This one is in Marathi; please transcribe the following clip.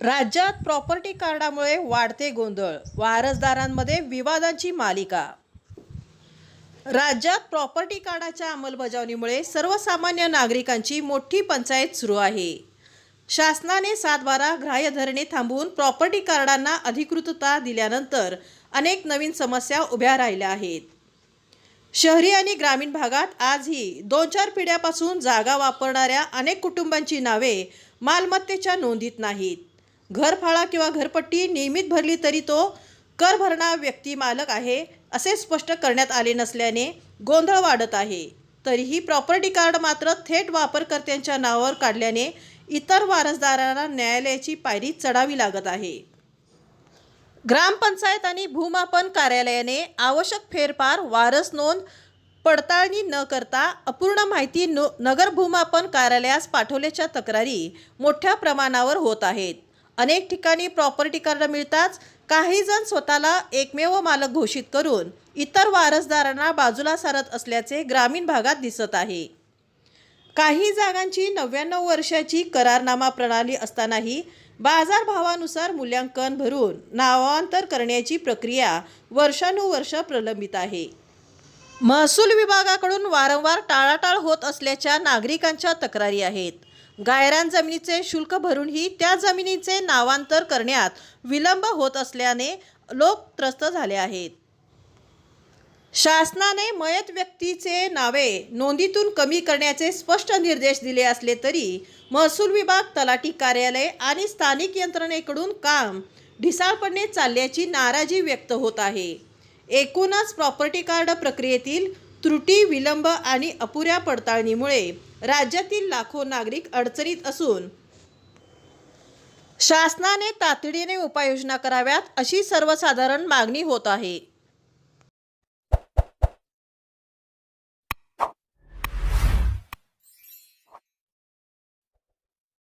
राज्यात प्रॉपर्टी कार्डामुळे वाढते गोंधळ, वारसदारांमध्ये विवादांची मालिका। राज्यात प्रॉपर्टी कार्डाच्या अंमलबजावणीमुळे सर्वसामान्य नागरिकांची मोठी पंचायत सुरू आहे। शासनाने 7/12 ग्राह्य धरणे थांबवून प्रॉपर्टी कार्डांना अधिकृतता दिल्यानंतर अनेक नवीन समस्या उभ्या राहिल्या आहेत। शहरी आणि ग्रामीण भागात आजही 2-4 पिढ्यापासून जागा वापरणाऱ्या अनेक कुटुंबांची नावे मालमत्तेच्या नोंदीत नाहीत। घरफाळा किंवा घरपट्टी नियमित भरली तरी तो कर भरणारा व्यक्ती मालक आहे असे स्पष्ट करण्यात आले नसल्याने गोंधळ वाढत आहे। तरीही प्रॉपर्टी कार्ड मात्र थेट वापरकर्त्यांच्या नावावर काढल्याने इतर वारसदारांना न्यायालयाची पायरी चढावी लागत आहे। ग्रामपंचायत आणि भूमापन कार्यालयाने आवश्यक फेरफार, वारस नोंद पडताळणी न करता अपूर्ण माहिती नगर भूमापन कार्यालयास पाठवल्याच्या तक्रारी मोठ्या प्रमाणावर होत आहेत। अनेक ठिकाणी प्रॉपर्टी कार्ड मिळताच काही जण स्वतःला एकमेव मालक घोषित करून इतर वारसदारांना बाजूला सारत असल्याचे ग्रामीण भागात दिसत आहे। काही जागांची 99 वर्षाची करारनामा प्रणाली असतानाही बाजारभावानुसार मूल्यांकन भरून नामांतर करण्याची प्रक्रिया वर्षानुवर्ष प्रलंबित आहे। महसूल विभागाकडून वारंवार टाळाटाळ होत असल्याच्या नागरिकांच्या तक्रारी आहेत। गायरान जमिनीचे शुल्क भरूनही त्या जमिनीचे नामांतर करण्यात विलंब होत असल्याने लोक त्रस्त झाले आहेत। शासनाने मयत व्यक्तीचे नावे नोंदीतून कमी करण्याचे स्पष्ट निर्देश दिले असले तरी महसूल विभाग, तलाठी कार्यालय आणि स्थानिक यंत्रणेकडून काम ढिसाळपणे चालल्याची नाराजी व्यक्त होत आहे। एकूणच प्रॉपर्टी कार्ड प्रक्रियेतील त्रुटी, विलंब आणि अपुऱ्या पडताळणीमुळे राज्यातील लाखो नागरिक अडचणीत असून शासनाने तातडीने उपाययोजना कराव्यात अशी सर्वसाधारण मागणी होत आहे।